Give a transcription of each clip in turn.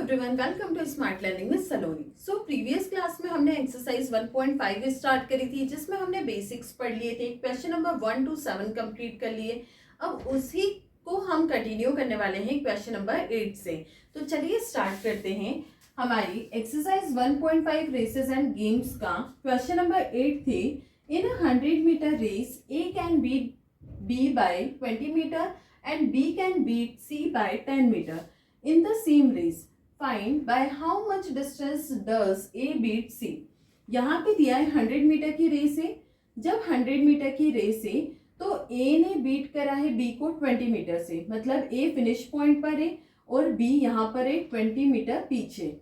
Everyone, welcome to smart learning with Saloni. So previous class में हमने exercise 1.5 start करी थी, जिसमें हमने बेसिक्स पढ़ लिए थे। क्वेश्चन नंबर 1 to 7 कंप्लीट कर लिए। अब उसी को हम कंटिन्यू करने वाले हैं क्वेश्चन नंबर 8 से। तो चलिए स्टार्ट करते हैं हमारी एक्सरसाइज 1.5 रेसेस एंड गेम्स का। क्वेश्चन नंबर 8 थे, in 100 metre race A can beat B by 20 metre and B can beat C by 10 metre in the same race. Find by how much distance does A beat C. यहाँ पे दिया है 100 metre की race है। जब 100 metre की race है तो A ने बीट करा है B को 20 मीटर से, मतलब A फिनिश पॉइंट पर है और B यहाँ पर है 20 मीटर पीछे।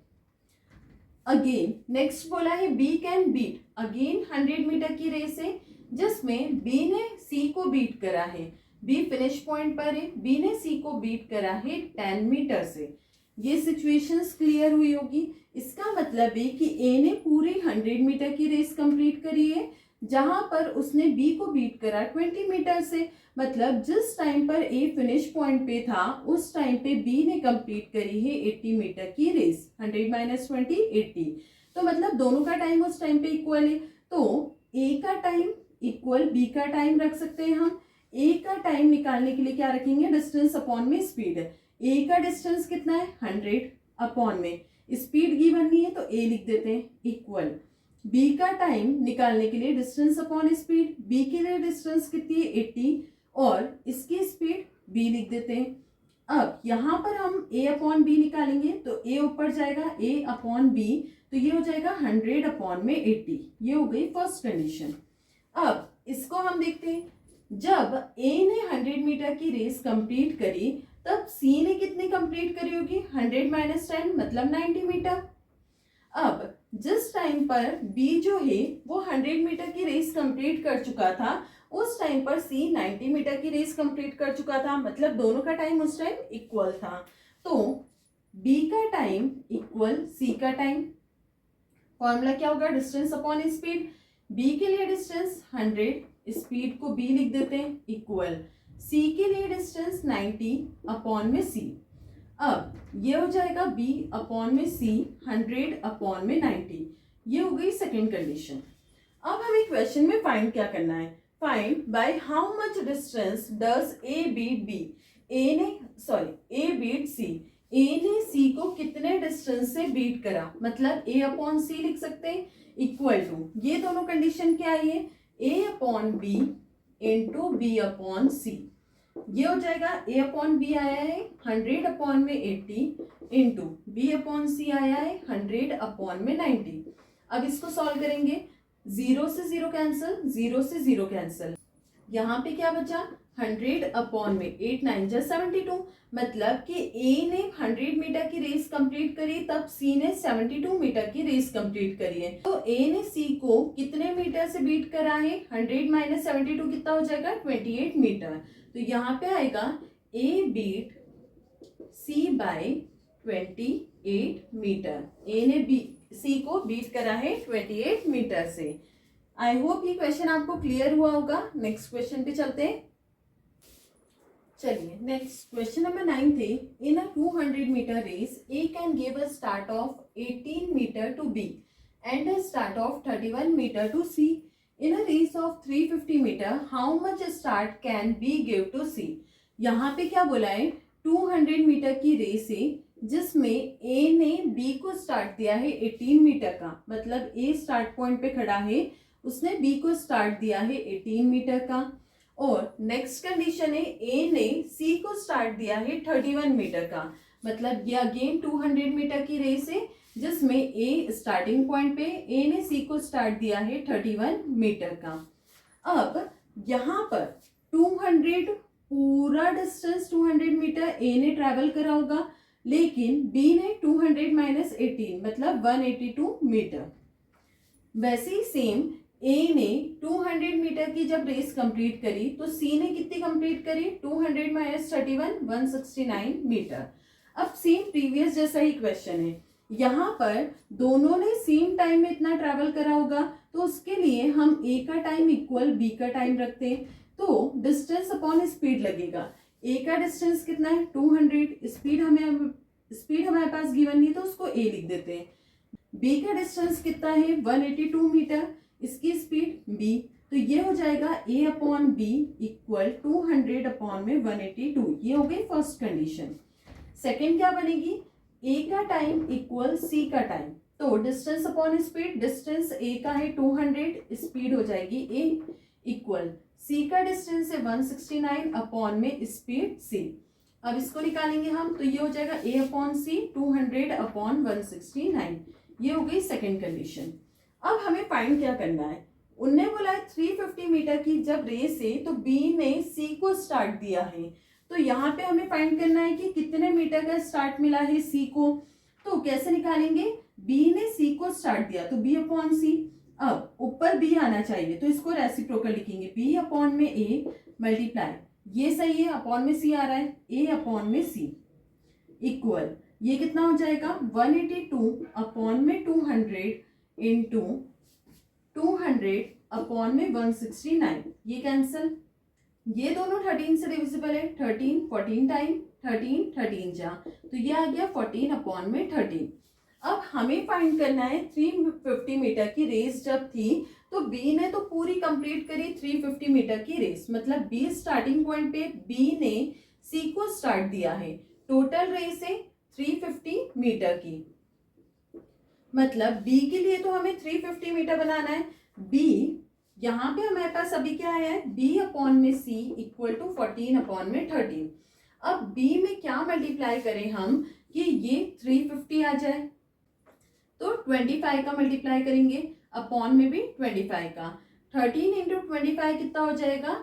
अगेन नेक्स्ट बोला है B can beat, again 100 metre की रेस है जिसमें B ने C को बीट करा है। बी फिनिश पॉइंट पर है, बी ने सी को बीट करा है 10 मीटर से। ये सिचुएशंस क्लियर हुई होगी। इसका मतलब है कि ए ने पूरी 100 मीटर की रेस कंप्लीट करी है, जहां पर उसने बी को बीट करा 20 मीटर से। मतलब जिस टाइम पर ए फिनिश पॉइंट पे था उस टाइम पे बी ने कंप्लीट करी है 80 मीटर की रेस। 100 माइनस 20 80, तो मतलब दोनों का टाइम उस टाइम पे इक्वल है। तो ए का टाइम इक्वल बी का टाइम रख सकते हैं हम। ए का टाइम निकालने के लिए क्या रखेंगे, डिस्टेंस अपॉन में स्पीड। ए का डिस्टेंस कितना है 100 अपॉन में स्पीड गिवन नहीं है तो ए लिख देते हैं इक्वल। बी का टाइम निकालने के लिए डिस्टेंस अपॉन स्पीड, बी के लिए डिस्टेंस कितनी है 80 और इसकी स्पीड बी लिख देते हैं। अब यहाँ पर हम ए अपॉन बी निकालेंगे तो ए ऊपर जाएगा ए अपॉन बी, तो ये हो जाएगा 100 अपॉन में 80। ये हो गई फर्स्ट कंडीशन। अब इसको हम देखते हैं। जब ए ने 100 मीटर की रेस कंप्लीट करी तब सी ने कितनी कंप्लीट करी होगी, 100 माइनस 10 मतलब 90 मीटर। अब जिस टाइम पर बी जो है वो 100 मीटर की रेस कंप्लीट कर चुका था, उस टाइम पर सी 90 मीटर की रेस कंप्लीट कर चुका था, मतलब दोनों का टाइम उस टाइम इक्वल था। तो बी का टाइम इक्वल सी का टाइम। फॉर्मूला क्या होगा, डिस्टेंस अपॉन स्पीड। बी के लिए डिस्टेंस 100, स्पीड को बी लिख देते हैं इक्वल। सी के लिए डिस्टेंस 90 अपॉन में सी। अब ये हो जाएगा बी अपॉन में सी 100 अपॉन में 90। ये हो गई सेकेंड कंडीशन। अब हमें क्वेश्चन में फाइंड क्या करना है, find by how much distance does A beat B. A beat C, A ने सी को कितने डिस्टेंस से बीट करा, मतलब ए अपॉन सी लिख सकते हैं इक्वल टू, ये दोनों कंडीशन क्या आई है, A upon B into B upon C. ये हो जाएगा ए अपॉन बी आया है 100 अपॉन में 80 इंटू बी अपॉन सी आया है 100 अपॉन में 90। अब इसको सॉल्व करेंगे, 0 से 0 कैंसिल, 0 से 0 कैंसिल। यहाँ पे क्या बचा, 100 अपॉन में 8 9 जा 72, मतलब कि ए ने 100 मीटर की रेस कंप्लीट करी तब सी ने 72 मीटर की रेस कंप्लीट करी है। तो ए ने सी को कितने मीटर से बीट करा है, 100 माइनस 72 कितना हो जाएगा 28 मीटर। तो यहाँ पे आएगा ए बीट सी बाय 28 मीटर। ए ने सी को बीट करा है 28 मीटर से। आई होप ये क्वेश्चन आपको क्लियर हुआ होगा। नेक्स्ट क्वेश्चन पे चलते हैं। चलिए नेक्स्ट क्वेश्चन नंबर 9 थे, in a 200 metre race A can give a start of 18 metre to B and a start of 31 metre to C. In a race of 350 metre how much start can B give to C. यहाँ पे क्या बोला है, 200 metre की race है जिसमें ए ने B को स्टार्ट दिया है 18 मीटर का, मतलब ए स्टार्ट पॉइंट पे खड़ा है, उसने बी को स्टार्ट दिया है 18 मीटर का। और नेक्स्ट कंडीशन है ए ने सी को स्टार्ट दिया है 31 मीटर का, मतलब ये अगेन 200 मीटर की रेस है जिसमें ए स्टार्टिंग पॉइंट पे ए ने सी को स्टार्ट दिया है 31 मीटर का। अब यहाँ पर 200 पूरा डिस्टेंस 200 मीटर ए ने ट्रैवल करा होगा, लेकिन बी ने 200 माइनस 18 मतलब 182 मीटर। वैसे ही सेम ए ने 200 मीटर की जब रेस कंप्लीट करी तो सी ने कितनी कंप्लीट करी, 200 माइनस 31 169 मीटर। अब सेम प्रीवियस जैसा ही क्वेश्चन है, यहाँ पर दोनों ने सेम टाइम में इतना ट्रैवल करा होगा, तो उसके लिए हम ए का टाइम इक्वल बी का टाइम रखते हैं, तो डिस्टेंस अपॉन स्पीड लगेगा। ए का डिस्टेंस कितना है 200, स्पीड हमें स्पीड हमारे पास गिवन नहीं तो उसको a लिख देते हैं। b का डिस्टेंस कितना है 182 मीटर, इसकी स्पीड b, तो ये हो जाएगा a upon B equal 200 upon में 182। ये हो गई फर्स्ट कंडीशन। सेकेंड क्या बनेगी, a का टाइम इक्वल c का टाइम, तो distance upon speed, distance a का है 200, स्पीड हो जाएगी a इक्वल c का डिस्टेंस है 169 अपॉन में स्पीड c। अब इसको निकालेंगे हम, तो ये हो जाएगा a अपॉन सी 200 अपॉन 169। ये हो गई सेकेंड कंडीशन। अब हमें फाइंड क्या करना है, उनने बोला है 350 मीटर की जब रेस है तो b ने c को स्टार्ट दिया है, तो यहाँ पे हमें फाइंड करना है कि कितने मीटर का स्टार्ट मिला है c को। तो कैसे निकालेंगे, b ने c को स्टार्ट दिया तो b अपॉन सी, अब ऊपर b आना चाहिए तो इसको रेसिप्रोकल लिखेंगे, b अपॉन में a मल्टीप्लाई, ये सही है, अपॉन में c आ रहा है, a अपॉन में c इक्वल, ये कितना हो जाएगा 182 अपॉन में 200 इंटू 200 अपॉन में 169, ये कैंसिल, ये दोनों 13 से डिविजिबल है, 13 14 टाइम 13 13 जा, तो ये आ गया 14 अपॉन में 13। अब हमें फाइंड करना है 350 मीटर की रेस जब थी तो बी ने तो पूरी कंप्लीट करी 350 मीटर की रेस, मतलब बी स्टार्टिंग पॉइंट पे बी ने सी को स्टार्ट दिया है, टोटल रेस है 350 मीटर की, मतलब बी के लिए तो हमें 350 मीटर बनाना है। बी यहाँ पे हमारे पास अभी क्या आया है, b अपॉन में c इक्वल टू 14 अपॉन में 13। अब b में क्या मल्टीप्लाई करें हम कि ये 350 आ जाए, तो 25 का मल्टीप्लाई करेंगे, अपॉन में भी 25 का, 13 इंटू 25 कितना हो जाएगा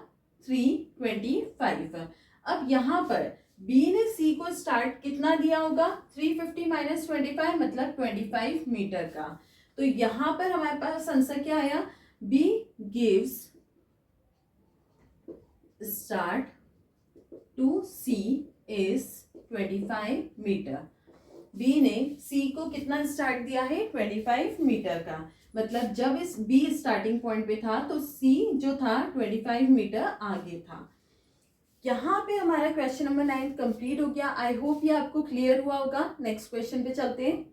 325। अब यहाँ पर b ने c को स्टार्ट कितना दिया होगा 350 माइनस 25 मतलब 25 मीटर का, तो यहाँ पर हमारे पास आंसर क्या आया, B gives start to C is 25 metre. B ने C को कितना स्टार्ट दिया है 25 मीटर का, मतलब जब इस B स्टार्टिंग पॉइंट पे था तो C जो था 25 मीटर आगे था। यहाँ पे हमारा क्वेश्चन नंबर 9 कंप्लीट हो गया। आई होप ये आपको क्लियर हुआ होगा। नेक्स्ट क्वेश्चन पे चलते हैं।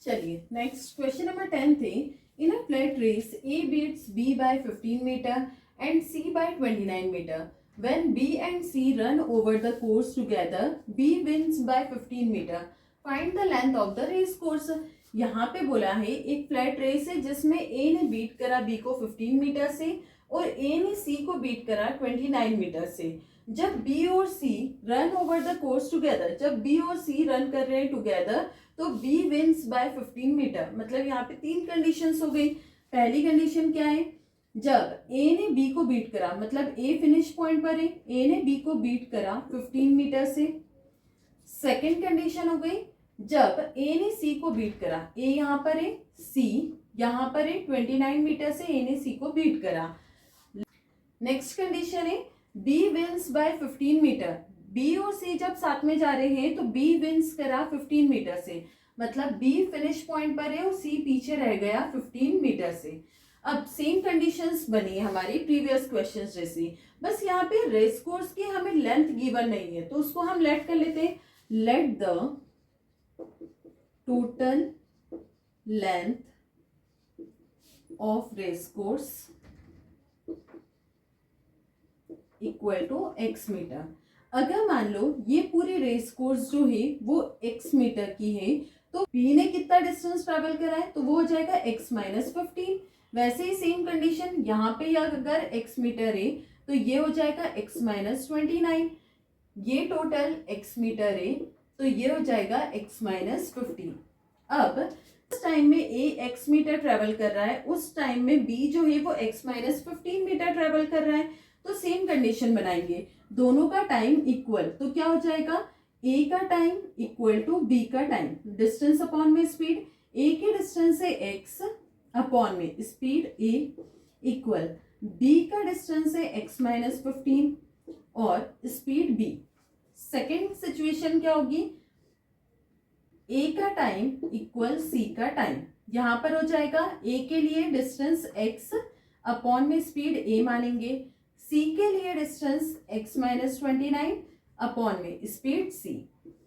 चलिए नेक्स्ट क्वेश्चन नंबर 10 थे, in a flat race A beats B by 15 meter and C by 29 meter. When B and C run over the course together, B wins by 15 meter. Find the length of the race course. यहाँ पे बोला है एक flat race है जिसमें A ने beat करा B को 15 मीटर से और A ने C को बीट करा 29 मीटर से। जब B और C run over the course together, जब B और C रन कर रहे हैं टुगेदर तो B विंस बाय 15 मीटर, मतलब यहाँ पे तीन कंडीशंस हो गई। पहली कंडीशन क्या है, जब A ने B को बीट करा, मतलब A फिनिश पॉइंट पर है, A ने B को बीट करा 15 मीटर से। सेकंड कंडीशन हो गई जब A ने C को बीट करा, A यहाँ पर है, C यहाँ पर है, 29 मीटर से A ने C को बीट करा। नेक्स्ट कंडीशन है B wins by 15 metre, B और C जब साथ में जा रहे हैं तो B विंस करा 15 मीटर से, मतलब B फिनिश पॉइंट पर है और C पीछे रह गया 15 मीटर से। अब सेम कंडीशंस बनी हमारी प्रीवियस क्वेश्चंस जैसी, बस यहाँ पे रेस कोर्स की हमें लेंथ गिवन नहीं है तो उसको हम लेट कर लेते हैं। Let the total length of race course equal to x metre. अगर मान लो ये पूरी रेस कोर्स जो है वो x मीटर की है तो B ने कितना डिस्टेंस ट्रेवल करा है तो वो हो जाएगा x माइनस 15। वैसे ही सेम कंडीशन यहाँ पे अगर x मीटर है तो ये हो जाएगा x माइनस 29, ये टोटल x मीटर है तो ये हो जाएगा x माइनस 15। अब उस टाइम में A x मीटर ट्रेवल कर रहा है, उस टाइम में B जो है वो x माइनस 15 मीटर ट्रेवल कर रहा है, तो सेम कंडीशन बनाएंगे, दोनों का टाइम इक्वल, तो क्या हो जाएगा A का टाइम इक्वल टू B का टाइम, डिस्टेंस अपॉन में स्पीड, A की डिस्टेंस है x अपॉन में स्पीड A इक्वल B का डिस्टेंस है x माइनस 15 और स्पीड B। सेकेंड सिचुएशन क्या होगी, A का टाइम इक्वल C का टाइम, यहाँ पर हो जाएगा A के लिए डिस्टेंस x अपॉन में स्पीड A मानेंगे, C के लिए डिस्टेंस x माइनस 29 अपॉन में स्पीड C।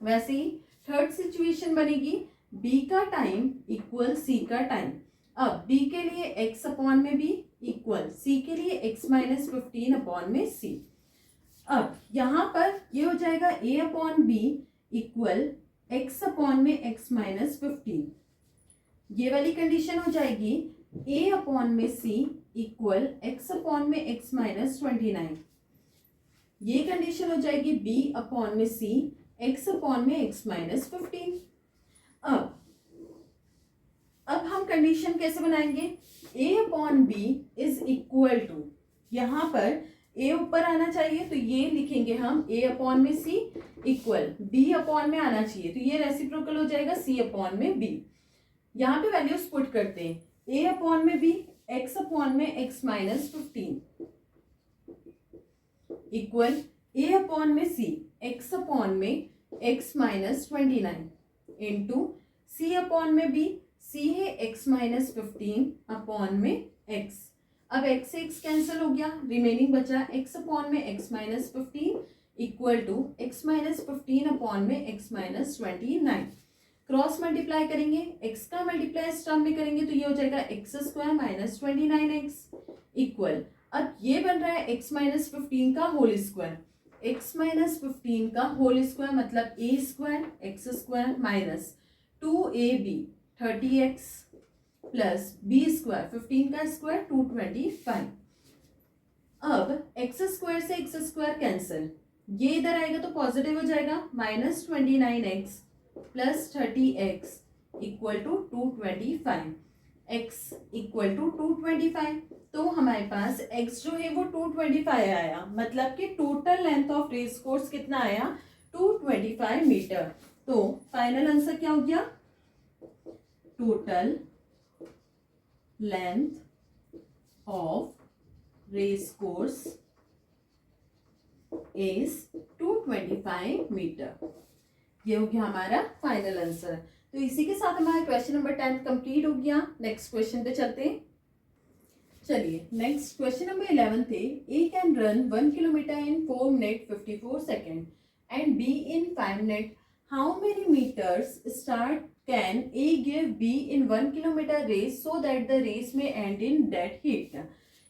वैसे ही थर्ड सिचुएशन बनेगी b का टाइम इक्वल c का टाइम। अब b के लिए x अपॉन में b इक्वल c के लिए x माइनस 15 अपॉन में c। अब यहाँ पर ये हो जाएगा a upon b equal x upon में x माइनस 15। ये वाली कंडीशन हो जाएगी a अपॉन में c इक्वल x अपॉन में x माइनस 29। ये कंडीशन हो जाएगी b अपॉन में c x अपॉन में x माइनस 15। अब हम कंडीशन कैसे बनाएंगे, a upon b is equal to, यहाँ पर a ऊपर आना चाहिए तो ये लिखेंगे हम a अपॉन में c इक्वल b अपॉन में आना चाहिए तो ये रेसिप्रोकल हो जाएगा c अपॉन में b। यहाँ पे वैल्यूज पुट करते हैं, a अपॉन में b x अपॉन में x minus 15 equal a upon में c x अपॉन में x minus 29 into c upon में b c है x माइनस 15 अपॉन में x। अब x से x कैंसिल हो गया, रिमेनिंग बचा x अपॉन में x minus 15 equal to x minus 15 upon में x माइनस 29। क्रॉस मल्टीप्लाई करेंगे, x का मल्टीप्लाई इस टर्म में करेंगे तो ये हो जाएगा x square minus 29x equal, अब ये बन रहा है x माइनस 15 का होल स्क्वायर, x माइनस 15 का होल स्क्वायर मतलब a square x square minus 2ab 30x plus b square 15 का स्क्वायर 225। अब x स्क्वायर से x स्क्वायर कैंसिल, ये इधर आएगा तो पॉजिटिव हो जाएगा, minus 29x plus 30x equal to 225, x equal to 225। तो हमारे पास x जो है वो 225 आया, मतलब कि total length of race course कितना आया 225 मीटर। तो फाइनल आंसर क्या हो गया, total length of race course is 225 metre. ये हो गया हमारा फाइनल आंसर। तो इसी के साथ हमारा क्वेश्चन नंबर 10 कंप्लीट हो गया। नेक्स्ट क्वेश्चन पे चलते हैं। चलिए नेक्स्ट क्वेश्चन नंबर 11 थे, A can run 1 kilometre in 4 minute 54 second and B in 5 minute, how many metres start can A give B in 1 kilometre race so that the race may end in dead heat.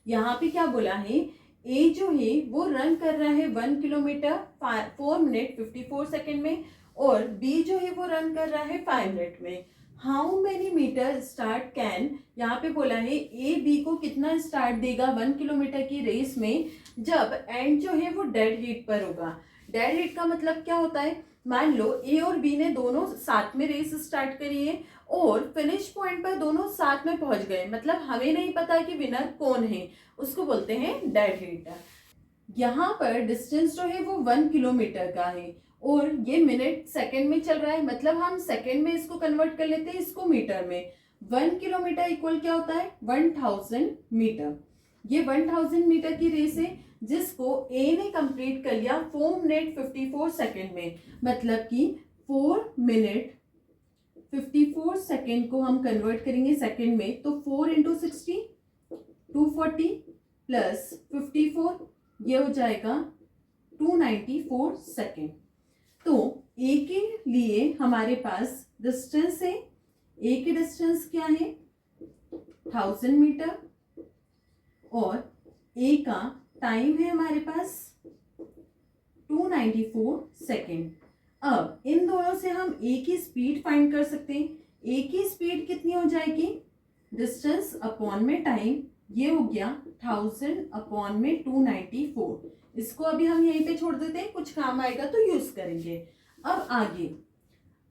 यहाँ पे क्या बोला है, ए जो है वो run कर रहा है 1 किलोमीटर 4 मिनट 54 सेकेंड में और बी जो है वो रन कर रहा है 5 मिनट में। How many metre start can, यहाँ पे बोला है ए बी को कितना स्टार्ट देगा 1 किलोमीटर की रेस में जब एंड जो है वो डेड हीट पर होगा। डेड हीट का मतलब क्या होता है, मान लो ए और बी ने दोनों साथ में रेस स्टार्ट करी है और फिनिश पॉइंट पर दोनों साथ में पहुंच गए, मतलब हमें नहीं पता कि विनर कौन है, उसको बोलते हैं डेड हीट। यहाँ पर डिस्टेंस जो है वो 1 किलोमीटर का है और ये मिनट सेकंड में चल रहा है, मतलब हम सेकंड में इसको कन्वर्ट कर लेते हैं इसको मीटर में। 1 किलोमीटर इक्वल क्या होता है 1000 मीटर। ये 1000 मीटर की रेस है जिसको ए ने कंप्लीट कर लिया 4 मिनट 54 सेकेंड में, मतलब कि 4 मिनट 54 सेकेंड को हम कन्वर्ट करेंगे सेकेंड में तो 4 इंटू 60 240 प्लस 54 ये हो जाएगा 294 सेकेंड। तो ए के लिए हमारे पास डिस्टेंस है, ए की डिस्टेंस क्या है 1000 मीटर और ए का टाइम है हमारे पास 294 सेकेंड। अब इन दोनों से हम ए की स्पीड फाइंड कर सकते हैं। ए की स्पीड कितनी हो जाएगी, डिस्टेंस अपॉन में टाइम, ये हो गया 1000 अपॉन में 294। इसको अभी हम यहीं पे छोड़ देते हैं, कुछ काम आएगा तो यूज करेंगे। अब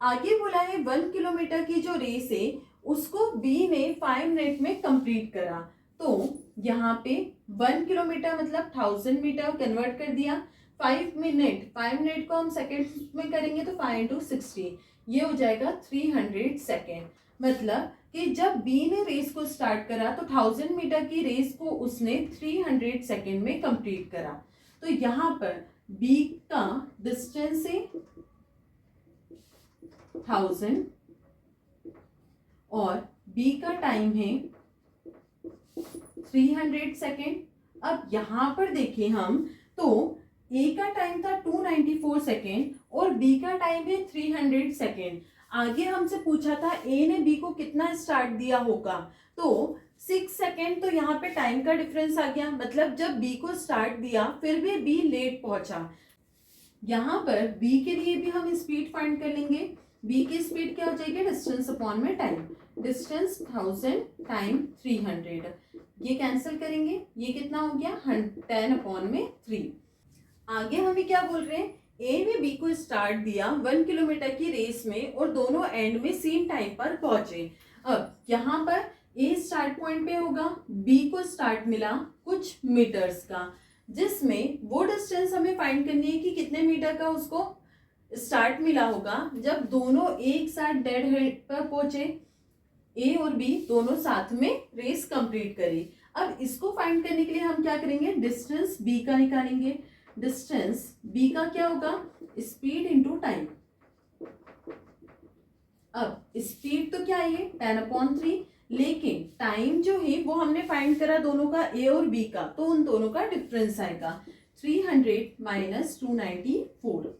आगे बोला है 1 किलोमीटर की जो रेस है उसको बी ने 5 मिनट में कंप्लीट करा। तो यहाँ पे 1 किलोमीटर मतलब 1000 मीटर कन्वर्ट कर दिया, 5 मिनट को हम सेकेंड में करेंगे तो 5 इंटू 60 ये हो जाएगा 300 सेकेंड। मतलब कि जब बी ने रेस को स्टार्ट करा तो 1000 मीटर की रेस को उसने 300 सेकेंड में कंप्लीट करा। तो यहाँ पर बी का डिस्टेंस है 1000 और बी का टाइम है 300 सेकेंड। अब यहाँ पर देखें हम तो ए का टाइम था 294 सेकेंड और बी का टाइम है 300 सेकेंड। आगे हमसे पूछा था ए ने बी को कितना स्टार्ट दिया होगा, तो 6 सेकेंड तो यहाँ पे टाइम का डिफरेंस आ गया, मतलब जब बी को स्टार्ट दिया फिर भी बी लेट पहुंचा। यहाँ पर बी के लिए भी हम स्पीड फाइंड कर लेंगे। बी की स्पीड क्या हो जाएगी, डिस्टेंस अपॉन में टाइम। डिस्टेंस 1000 टाइम 300, ये कैंसिल करेंगे, ये कितना हो गया 10 अपॉन में 3। आगे हमें क्या बोल रहे हैं, ए ने बी को स्टार्ट दिया 1 किलोमीटर की रेस में और दोनों एंड में सेम टाइम पर पहुंचे। अब यहाँ पर ए स्टार्ट पॉइंट पे होगा, बी को स्टार्ट मिला कुछ मीटर्स का, जिसमें वो डिस्टेंस हमें फाइंड करनी है कि कितने मीटर का उसको स्टार्ट मिला होगा जब दोनों एक साथ डेड हेड पर पहुंचे। ए और बी दोनों साथ में रेस कंप्लीट करी। अब इसको फाइंड करने के लिए हम क्या करेंगे, डिस्टेंस बी का निकालेंगे। डिस्टेंस बी का क्या होगा, स्पीड इंटू टाइम। अब स्पीड तो क्या है 10 अपॉन 3, लेकिन टाइम जो है वो हमने फाइंड करा दोनों का, ए और बी का, तो उन दोनों का डिफरेंस आएगा 300 माइनस 294।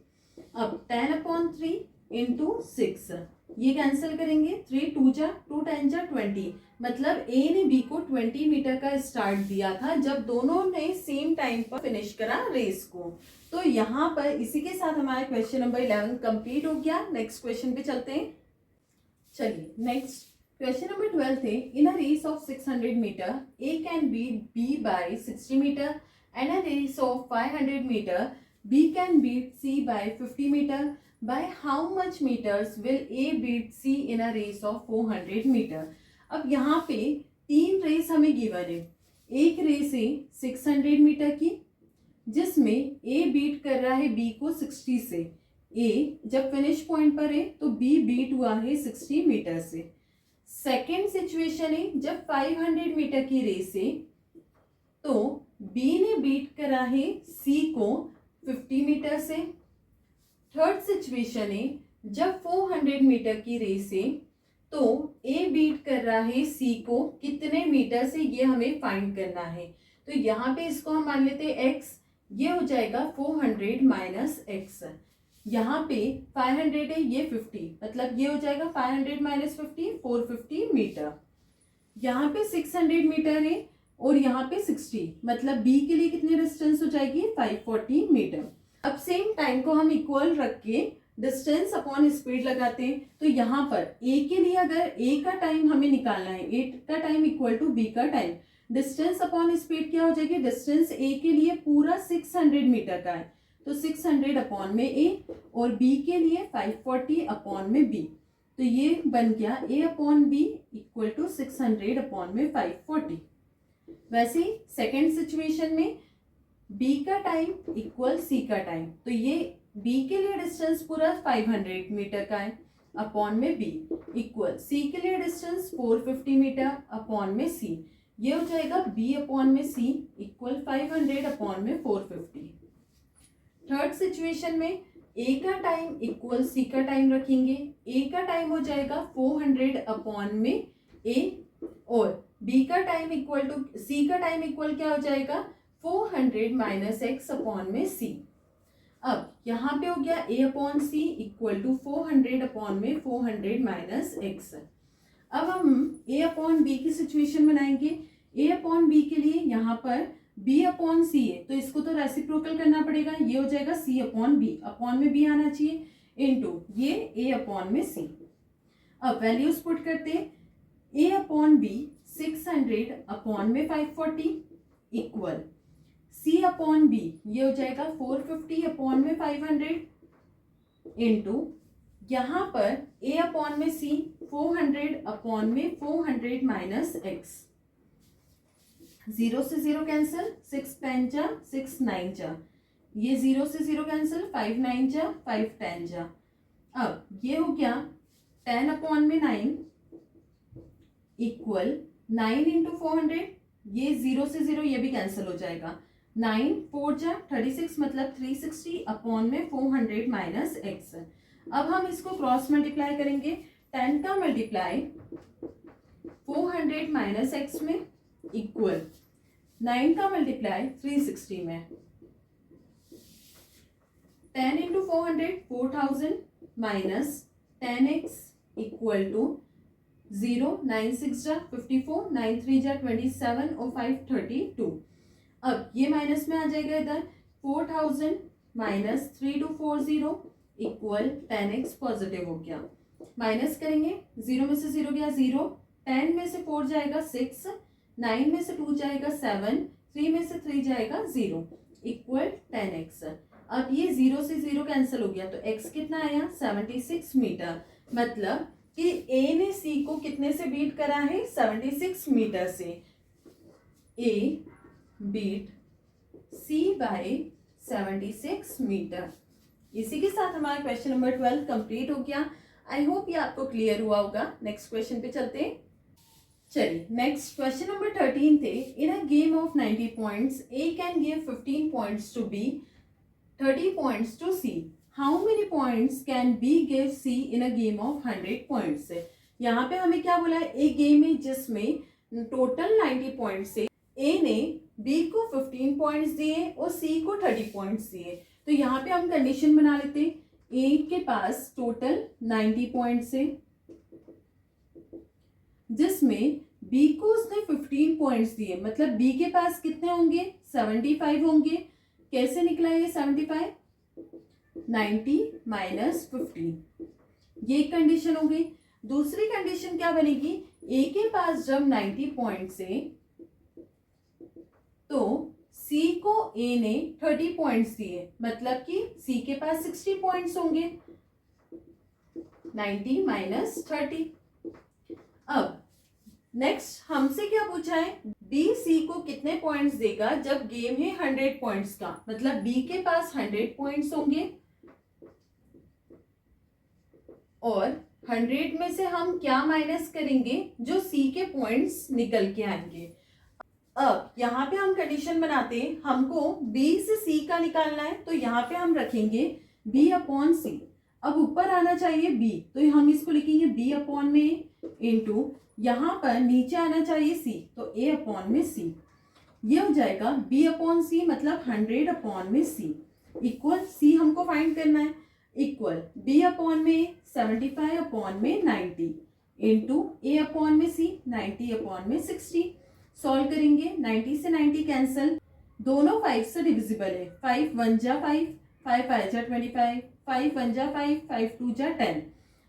अब 10 अपॉन 3 इंटू 6, ये कैंसिल करेंगे, 3 2 जा 2 10 जा 20, मतलब ए ने बी को 20 मीटर का स्टार्ट दिया था जब दोनों ने सेम टाइम पर फिनिश करा रेस को। तो यहाँ पर इसी के साथ हमारा क्वेश्चन नंबर 11 कंप्लीट हो गया। नेक्स्ट क्वेश्चन पे चलते हैं। चलिए नेक्स्ट क्वेश्चन नंबर 12 थे, in a race of 600 metre A can beat B by 60 metre and a race of 500 metre B can beat C by 50 metre, by how much metres will A beat C in a race of 400 metre. अब यहाँ पे 3 race हमें given है। एक race है 600 metre की, जिसमें ए beat कर रहा है बी को 60 से। ए जब फिनिश पॉइंट पर है तो बी बीट हुआ है 60 मीटर से। सेकेंड सिचुएशन है जब 500 मीटर की रेस है तो बी ने बीट करा है सी को 50 मीटर से। थर्ड सिचुएशन है जब 400 मीटर की रेस है तो ए बीट कर रहा है सी को कितने मीटर से, ये हमें फाइंड करना है। तो यहाँ पे इसको हम मान लेते हैं x, ये हो जाएगा 400 माइनस एक्स। यहाँ पे 500 है, ये 50, मतलब ये हो जाएगा 500 माइनस 50 450 मीटर। यहाँ पे 600 मीटर है और यहाँ पे 60, मतलब बी के लिए कितनी डिस्टेंस हो जाएगी 540 मीटर। अब सेम टाइम को हम इक्वल रख के डिस्टेंस अपॉन स्पीड लगाते हैं। तो यहाँ पर ए के लिए अगर ए का टाइम हमें निकालना है, ए का टाइम इक्वल टू बी का टाइम, डिस्टेंस अपॉन स्पीड क्या हो जाएगी, डिस्टेंस ए के लिए पूरा 600 मीटर का है तो 600 अपॉन में ए और बी के लिए 540 अपॉन में बी, तो ये बन गया A upon B equal to 600 upon में 540। वैसे ही सेकेंड सिचुएशन में बी का टाइम इक्वल सी का टाइम, तो ये बी के लिए डिस्टेंस पूरा 500 मीटर का है अपॉन में बी इक्वल सी के लिए डिस्टेंस 450 मीटर अपॉन में सी, ये हो जाएगा बी अपॉन में सी इक्वल 500 अपॉन में 450। थर्ड सिचुएशन में ए का टाइम इक्वल सी का टाइम रखेंगे, ए का टाइम हो जाएगा 400 अपॉन में ए और बी का टाइम इक्वल टू सी का टाइम इक्वल क्या हो जाएगा 400 माइनस एक्स अपॉन में सी। अब यहाँ पे हो गया A upon C equal to 400 upon में 400 माइनस एक्स। अब हम ए अपॉन बी की सिचुएशन बनाएंगे। ए अपॉन बी के लिए यहाँ पर बी अपॉन सी है तो इसको तो रेसिप्रोकल करना पड़ेगा, ये हो जाएगा सी अपॉन बी, अपॉन में बी आना चाहिए इनटू ये ए अपॉन में सी। अब वैल्यूज पुट करते हैं, ए अपॉन बी 600 अपॉन में 540 इक्वल सी अपॉन बी, ये हो जाएगा 450 अपॉन में 500 इनटू यहाँ पर ए अपॉन में सी 400 अपॉन में 400 माइनस एक्स, 0 से 0 कैंसिल, 6 10 जा 6 9 जा, ये 0 से 0 कैंसिल, 5 9 जा 5 10 जा। अब ये हो गया 10 अपॉन में 9 इक्वल 9 इंटू 400, ये 0 से 0 ये भी कैंसिल हो जाएगा, 9 4 जा 36 मतलब 360 अपॉन में 400 माइनस एक्स। अब हम इसको क्रॉस मल्टीप्लाई करेंगे, 10 का मल्टीप्लाई 400 माइनस एक्स में इक्वल 9 का मल्टीप्लाई 360 में। 10 into 400 4000 minus 10x equal to 0, 9 6 जा 54, 9 3 जा 27 और 5 32। अब ये माइनस में आ जाएगा इधर 4000 माइनस 3240 इक्वल 10x पॉजिटिव हो गया। माइनस करेंगे, 0 में से 0 गया 0, 10 में से 4 जाएगा 6, 9 में से 2 जाएगा 7, 3 में से 3 जाएगा 0 इक्वल 10x। अब ये 0 से 0 कैंसिल हो गया तो x कितना आया 76 मीटर। मतलब कि a ने c को कितने से बीट करा है 76 मीटर से। a beat c by 76 metre. इसी के साथ हमारा क्वेश्चन नंबर 12 कंप्लीट हो गया। आई होप ये आपको क्लियर हुआ होगा। नेक्स्ट क्वेश्चन पे चलते हैं। चलिए नेक्स्ट क्वेश्चन नंबर 13 थे। In a game of 90 points A can give 15 points to B, 30 points to C. How many points can B give C in a game of 100 points. यहाँ पे हमें क्या बोला है, एक गेम है जिसमें टोटल 90 पॉइंट्स से ए ने बी को 15 पॉइंट्स दिए और सी को 30 पॉइंट्स दिए। तो यहाँ पे हम कंडीशन बना लेते हैं, ए के पास टोटल 90 पॉइंट्स है जिसमें बी को उसने 15 पॉइंट्स दिए, मतलब बी के पास कितने होंगे 75 होंगे। कैसे निकला ये 75, 90 माइनस 15, ये कंडीशन हो गई। दूसरी कंडीशन क्या बनेगी, ए के पास जब 90 पॉइंट्स है तो सी को ए ने 30 पॉइंट्स दिए, मतलब कि सी के पास 60 पॉइंट्स होंगे, 90 माइनस 30। अब नेक्स्ट हमसे क्या पूछा है, बी सी को कितने पॉइंट्स देगा जब गेम है 100 पॉइंट्स का। मतलब बी के पास 100 पॉइंट्स होंगे और 100 में से हम क्या माइनस करेंगे, जो सी के पॉइंट्स निकल के आएंगे। अब यहाँ पे हम कंडीशन बनाते हैं, हमको बी से सी का निकालना है तो यहाँ पे हम रखेंगे बी अपॉन सी। अब ऊपर आना चाहिए बी, तो हम इसको लिखेंगे बी अपॉन में इंटू यहाँ पर नीचे आना चाहिए सी, तो ए अपॉन में सी। ये हो जाएगा बी अपॉन सी मतलब 100 अपॉन में सी इक्वल सी हमको फाइंड करना है, इक्वल बी अपॉन में 75 अपॉन में 90 इंटू ए अपॉन में सी 90 अपॉन में 60। सॉल्व करेंगे, 90 से 90 कैंसिल, दोनों 5 से डिविजिबल है। 5 1 जा 5, 5 5 जा 25, 5 1 जा 5, 5 2 जा 10।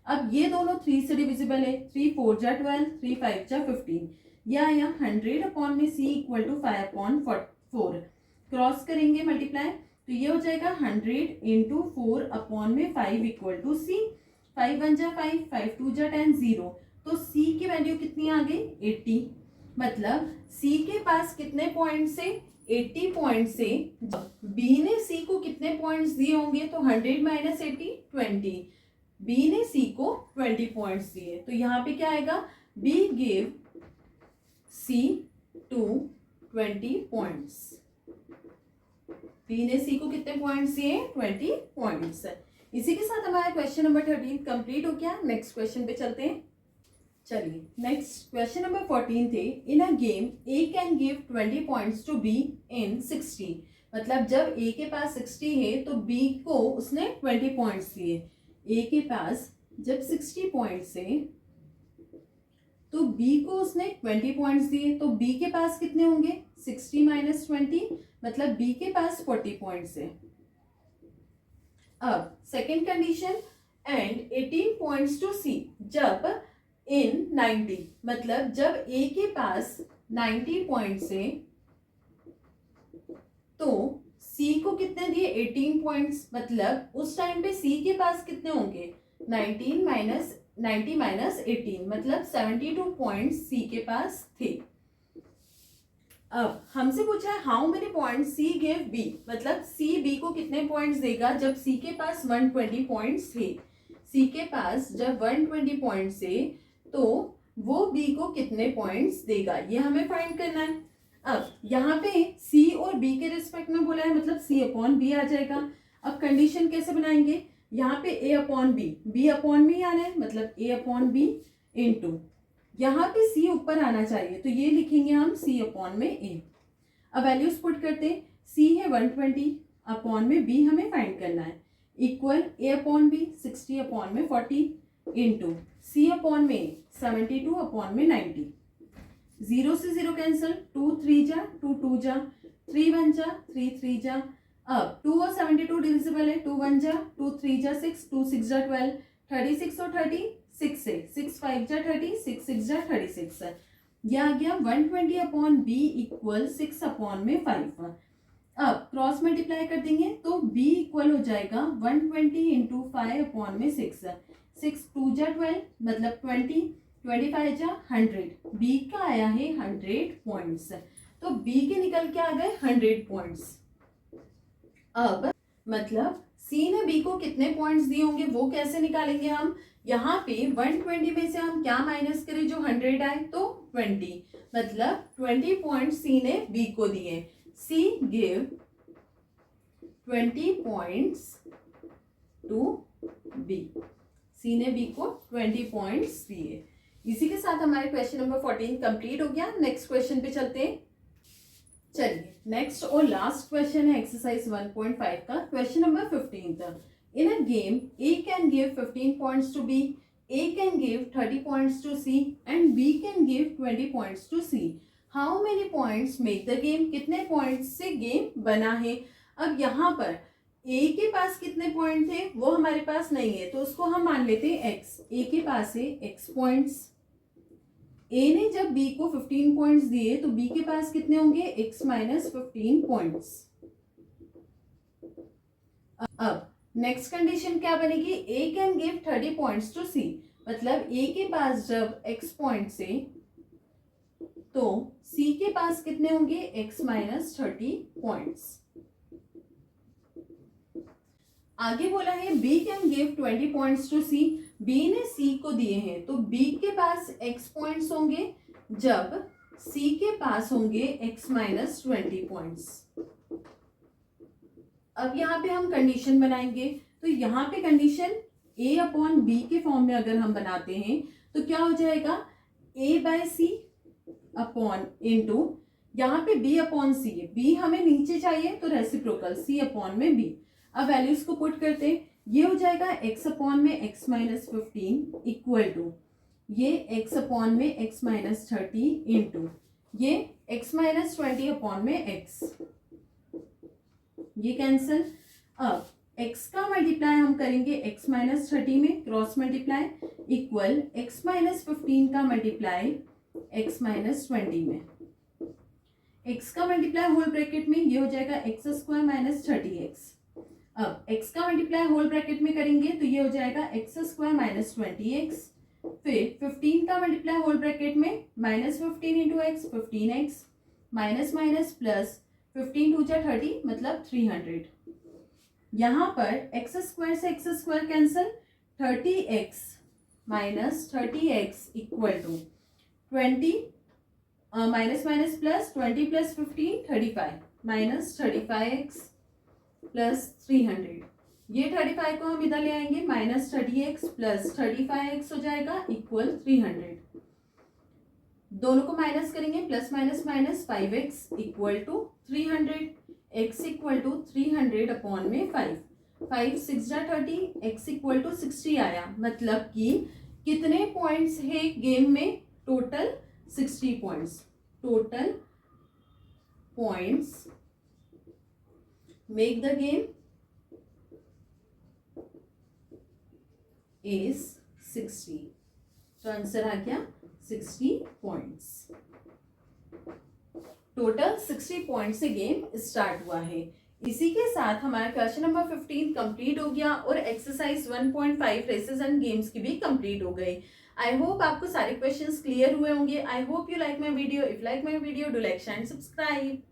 अब ये दोनों 3 से डिविजिबल है, 3 4 जा 12, 3 5 जा 15। यह आया 100 अपॉन में सी इक्वल टू 5 अपॉन 4। क्रॉस करेंगे मल्टीप्लाई, तो ये हो जाएगा 100 इंटू 4 अपॉन में 5 इक्वल टू सी। 5 1 जा 5, 5 2 जा 10, 0। तो सी की वैल्यू कितनी आ गई 80। मतलब सी के पास कितने पॉइंट से 80 पॉइंट से बी ने सी को कितने पॉइंट्स दिए होंगे, तो 100 माइनस 80 20। बी ने सी को 20 पॉइंट्स दिए, तो यहाँ पे क्या आएगा, B give C to 20 points. B ने सी को कितने पॉइंट्स दिए 20 पॉइंट्स। इसी के साथ हमारा क्वेश्चन नंबर 13 कंप्लीट हो गया। नेक्स्ट क्वेश्चन पे चलते हैं। चलिए नेक्स्ट क्वेश्चन नंबर 14 थे। In a game A can give 20 points to B in 60। मतलब जब ए के पास 60 है तो बी को उसने 20 पॉइंट्स दिए। ए के पास जब 60 पॉइंट्स है तो बी को उसने 20 पॉइंट्स दिए, तो बी के पास कितने होंगे 60 माइनस 20, मतलब बी के पास 40 पॉइंट्स है। अब second condition, and 18 points to C. जब इन 90, मतलब जब ए के पास 90 पॉइंट्स है तो सी को कितने दिए 18 पॉइंट्स, मतलब उस टाइम पे सी के पास कितने होंगे 90 माइनस 18, मतलब 72 पॉइंट्स सी के पास थे। अब हमसे पूछा है how many points C give B, मतलब सी बी को कितने पॉइंट्स देगा जब सी के पास 120 पॉइंट्स थे। सी के पास जब 120 पॉइंट्स थे तो वो बी को कितने पॉइंट्स देगा, ये हमें फाइंड करना है। अब यहाँ पे सी और बी के रिस्पेक्ट में बोला है, मतलब सी अपॉन बी आ जाएगा। अब कंडीशन कैसे बनाएंगे, यहाँ पे ए अपॉन बी अपॉन में ही आना है, मतलब ए अपॉन बी इंटू यहाँ पे सी ऊपर आना चाहिए, तो ये लिखेंगे हम सी अपॉन में ए। अब वैल्यूज पुट करते, सी है 120 अपॉन में बी हमें फाइंड करना है। इक्वल ए अपॉन बी 60 अपॉन में 40 इंटू सी अपॉन में 72 अपॉन में 90। 0 से 0 कैंसिल, 2 3 जा 2 2 जा, 3 1 जा 3 3 जा। अब 2 और 72 डिविजिबल है, 2 1 जा 2 3 जा 6, 2 6 जा 12, 36 और 30 6 से 6 5 जा 30, 6 6 जा 36। यह आ गया 120 अपॉन बी इक्वल 6 अपॉन में 5। अब क्रॉस मल्टीप्लाई कर देंगे तो b इक्वल हो जाएगा 120 इंटू 5 अपॉन में 6, 6 2 जा 12 मतलब 20, 25 जा 100। b का आया है 100 पॉइंट्स, तो b के निकल के आ गए 100 पॉइंट्स। अब मतलब c ने b को कितने पॉइंट्स दिए होंगे वो कैसे निकालेंगे हम। यहाँ पे 120 में से हम क्या माइनस करें जो 100 आए, तो 20, मतलब 20 पॉइंट c ने b को दिए। C give 20 points to B। C ने B को 20 पॉइंट्स दिए। इसी के साथ हमारे क्वेश्चन नंबर 14 कंप्लीट हो गया। नेक्स्ट क्वेश्चन पे चलते हैं। चलिए नेक्स्ट और लास्ट क्वेश्चन है एक्सरसाइज 1.5 का, question number 15। In a game A can give 15 points to B, A can give 30 points to C and B can give 20 points to C। How many points make the game, कितने points से game बना है। अब यहाँ पर ए के पास कितने point थे वो हमारे पास नहीं है, तो उसको हम मान लेते हैं एक्स। ए के पास है एक्स पॉइंट्स। ए ने जब बी को 15 पॉइंट्स दिए तो बी के पास कितने होंगे, एक्स माइनस 15 पॉइंट्स। अब नेक्स्ट कंडीशन क्या बनेगी, ए कैन गिव 30 पॉइंट्स टू सी, मतलब ए के पास जब एक्स पॉइंट्स है तो C के पास कितने होंगे, x माइनस 30 पॉइंट्स। आगे बोला है B can give 20 points to C, B ने C को दिए हैं तो B के पास x पॉइंट्स होंगे जब C के पास होंगे x माइनस 20 पॉइंट्स। अब यहाँ पे हम कंडीशन बनाएंगे, तो यहाँ पे कंडीशन A अपॉन B के फॉर्म में अगर हम बनाते हैं तो क्या हो जाएगा, A by C upon into यहाँ पे b अपॉन सी है, b हमें नीचे चाहिए तो रेसिप्रोकल c अपॉन में b। अब वैल्यूज को पुट करते हैं, ये हो जाएगा x अपॉन में x माइनस 15 इक्वल टू ये x अपॉन में x माइनस 30 इंटू ये x माइनस 20 अपॉन में x, ये कैंसिल। अब x का मल्टीप्लाई हम करेंगे x माइनस 30 में, cross multiply equal x minus 15 का मल्टीप्लाई x माइनस 20 में, x का मल्टीप्लाई होल ब्रैकेट में ये हो जाएगा एक्स स्क्वायर माइनस 30x। अब x का मल्टीप्लाई होल ब्रैकेट में करेंगे तो ये हो जाएगा एक्स स्क्वायर माइनस 20x, फिर 15 का मल्टीप्लाई होल ब्रैकेट में minus 15 into x 15x, minus minus plus 15 two जा 30 मतलब 300। यहाँ पर एक्स स्क्वायर से x square cancel, 30x minus 30x equal to 20 minus minus plus 20 plus 15 35 minus 35x plus 300। ये 35 को हम इधर ले आएंगे, माइनस 30x प्लस 35x हो जाएगा इक्वल 300। दोनों को माइनस करेंगे, plus minus minus 5x equal to 300, x equal to 300 upon में 5, 5 6 जा 30, x इक्वल टू 60 आया। मतलब कि कितने पॉइंट्स है गेम में, total 60 points. Total points make the game is 60, तो आंसर आ गया 60 पॉइंट्स। टोटल 60 पॉइंट से गेम स्टार्ट हुआ है। इसी के साथ हमारा क्वेश्चन नंबर 15 कंप्लीट हो गया और एक्सरसाइज 1.5 रेसेस एंड गेम्स की भी कंप्लीट हो गई। आई होप आपको सारे क्वेश्चंस क्लियर हुए होंगे। I hope you like my video. If like my video do like share and subscribe.